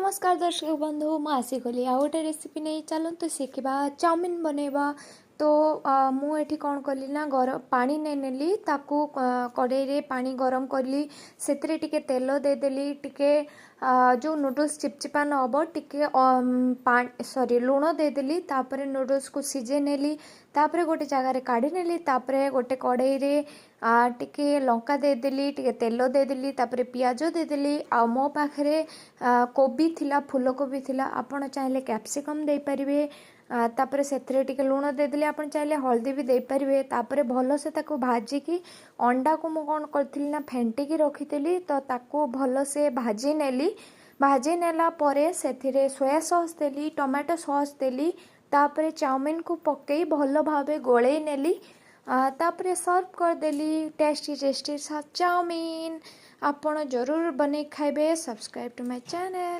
नमस्कार दर्शक बंधु मु आसी गली आ गोटे रेसिपी नहीं चलते शिखा चाउमिन बनैबा। तो मुझे कौन कली ना गरम पानी नहीं नेली ताकू कड़े रे पानी गरम कली से तेल देदेली टिके जो नूडल्स चिपचिपा न हम टिके सॉरी लुण देदेली तापर नूडल्स को सिझे नेली तापर गोटे जगार काढ़ी नेली तापर गोटे कड़े रे टिके लंका देदेली टिके तेल देदेली तापर पियाज देदेली आ मो पाखरे कोबी थिला फूल कोबी थिला आपण चाहे कैप्सिकम दे पारिबे तापर से टिके लुण देदेली आपण चाहे हल्दी भी दे पारिबे तापर भल से ताको भाजिकी अंडा को मु कौन करथिली ना फेंटिकी रखिथिली तो ताको भल से भाजी नेली भाजी नेला परे सेथिरे सोया सॉस देली टमाटो सॉस देली तापर चाउमिन को पकई भल भावे गोले नेली तापर सर्व करदेली टेस्टी टेस्टी चाउमिन। आपण जरूर बने खाइबे। Subscribe to my channel.